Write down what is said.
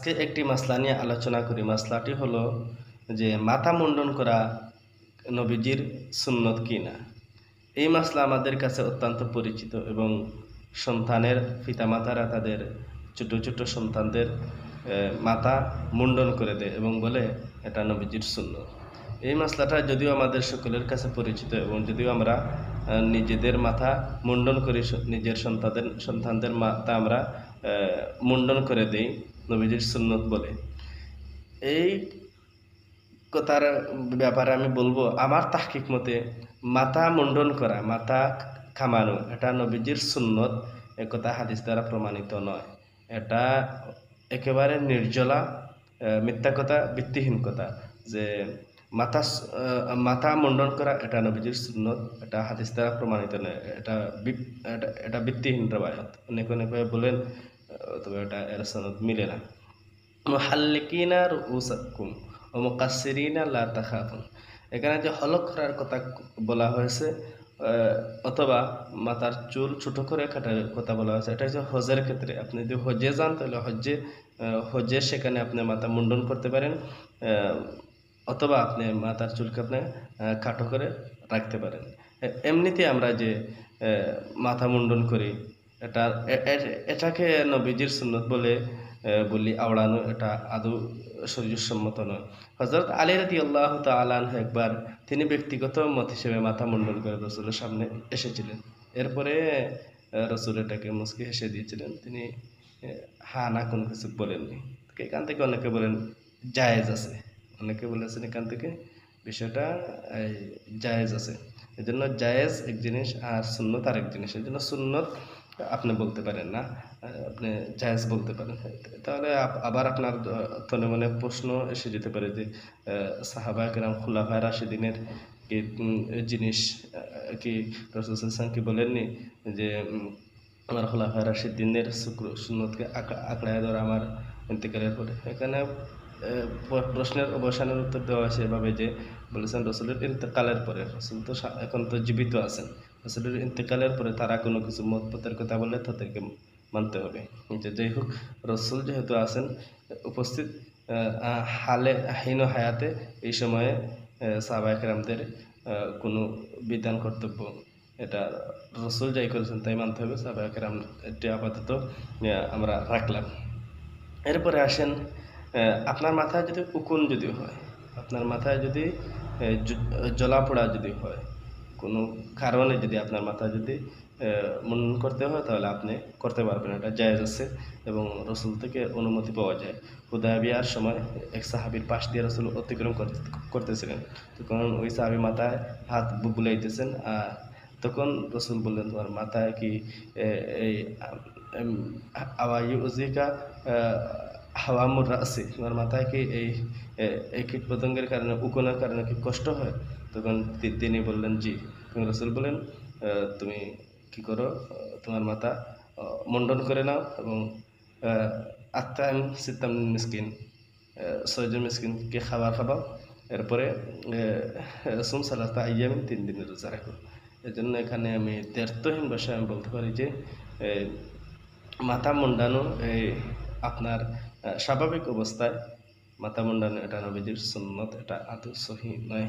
আজকে একটি মাসলা নিয়ে আলোচনা করি। মাসলাটি হলো যে মাথা মুন্ডন করা নবীজির সুন্নত কিনা। এই মাসলা আমাদের কাছে অত্যন্ত পরিচিত এবং সন্তানের পিতামাতারা তাদের ছোট ছোট সন্তানদের মাথা মুন্ডন করে দেয় এবং বলে এটা নবীজির সুন্নত। এই মাসলাটা যদিও আমাদের সকলের কাছে পরিচিত এবং যদিও আমরা নিজেদের মাথা মুন্ডন করি, নিজের সন্তানদের মাথা আমরা মুন্ডন করে দেই নবীজির সুন্নত বলে। এই কথার ব্যাপারে আমি বলবো, আমার তাহকিক মতে মাথা মুন্ডন করা, মাথা খামানো এটা নবীজির সুন্নত একথা হাদিস দ্বারা প্রমাণিত নয়। এটা একেবারে নির্জলা মিথ্যা কথা, ভিত্তিহীন কথা যে মাথা মুন্ডন করা এটা নবীজির সুন্নত, এটা হাদিস দ্বারা প্রমাণিত নয়। এটা ভিত্তিহীন রবায়াত। অনেকে বলেন, তবে এটা এর সনদ মিলে না। মুহাল্লিকিনা রুউসাকুম ওয়া মুকাসসিরিনা লা তাখাফুন, এখানে যে হলক করার কথা বলা হয়েছে অথবা মাথার চুল ছোট করে কাটার কথা বলা হয়েছে, এটা হচ্ছে হজের ক্ষেত্রে। আপনি যদি হজে যান তাহলে হজে সেখানে আপনি মাথা মুন্ডন করতে পারেন, অথবা আপনি মাথার চুলকে আপনি খাটো করে রাখতে পারেন। এমনিতে আমরা যে মাথা মুন্ডন করি এটাকে নবীজির সুন্নত বলে বলি আওড়ানো, এটা আদৌ শরীয়তসম্মত নয়। হযরত আলী রাদিয়াল্লাহু তাআলা আনহু একবার তিনি ব্যক্তিগত মত হিসেবে মাথা মুন্ডন করে রাসূলের সামনে এসেছিলেন। এরপরে রাসূল এটাকে মুচকি হেসে দিয়েছিলেন, তিনি হ্যাঁ না কোনো কিছু বলেননি। এখান থেকে অনেকে বলেন জায়েজ আছে, অনেকে বলেছেন এখান থেকে বিষয়টা জায়েজ আছে। এই জন্য জায়েজ এক জিনিস আর সুন্নত আরেক জিনিস। এই জন্য সুন্নত আপনি বলতে পারেন না, আপনি জায়েজ বলতে পারেন। তাহলে আবার আপনার তনে মনে প্রশ্ন এসে যেতে পারে যে সাহাবায়ে কেরাম খুলাফায়ে রাশিদিনের কি জিনিস কি রাসূল সাল্লাল্লাহু আলাইহি ওয়াসাল্লাম কি বলেননি যে আমার খুলাফায়ে রাশিদিনের সুন্নতকে আঁকড়ায় ধরা আমার ইন্তেকালের পরে? এখানে প্রশ্নের অবসানের উত্তর দেওয়া হয়েছে এভাবে যে বলেছেন রসুলের ইন্তেকালের পরে। রসুল তো এখন তো জীবিত আছেন, রসুলের ইন্তেকালের পরে তারা কোনো কিছু মতপথের কথা বললে তাদেরকে মানতে হবে। যাই হোক, রসুল যেহেতু আছেন উপস্থিত হীন হায়াতে, এই সময়ে সাহাবায়ে কেরামদের কোনো বিধান কর্তব্য এটা রসুল যাই করেছেন তাই মানতে হবে। সাহাবায়ে কেরাম এটি আপাতত আমরা রাখলাম। এরপরে আসেন, আপনার মাথায় যদি উকুন যদি হয়, আপনার মাথায় যদি জ্বলাপোড়া যদি হয়, কোনো কারণে যদি আপনার মাথায় যদি মুন্ডন করতে হয় তাহলে আপনি করতে পারবেন, এটা জায়েজ আছে এবং রসুল থেকে অনুমতি পাওয়া যায়। হুদায়বিয়ার সময় এক সাহাবীর পাশ দিয়ে রসুল অতিক্রম করতেছিলেন, তখন ওই সাহাবী মাথায় হাত বুলাইতেছেন, তখন রসুল বললেন তোমার মাথায় কি এই আওয়াইউজিকা হাওয়ামুর রাসি, তোমার মাথায় কি এই কীট পতঙ্গের কারণে, উকুনের কারণে কি কষ্ট হয়? তখন তিনি বললেন জি। রাসূল বলেন তুমি কি করো, তোমার মাথা মুন্ডন করে নাও এবং আত্তাম সিত্তাম মিসকিন, 6 জন মিসকিনকে খাবার খাবাও, এরপরে সুম সালাতা আইয়ামিন, 3 দিনের রোজা রাখো। এজন্য এখানে আমি দ্ব্যর্থহীন ভাষায় আমি বলতে পারি যে মাথা মুন্ডানো আপনার স্বাভাবিক অবস্থায় মাথা মুন্ডানো এটা নবীজির সুন্নত, এটা আদৌ সহিহ নয়।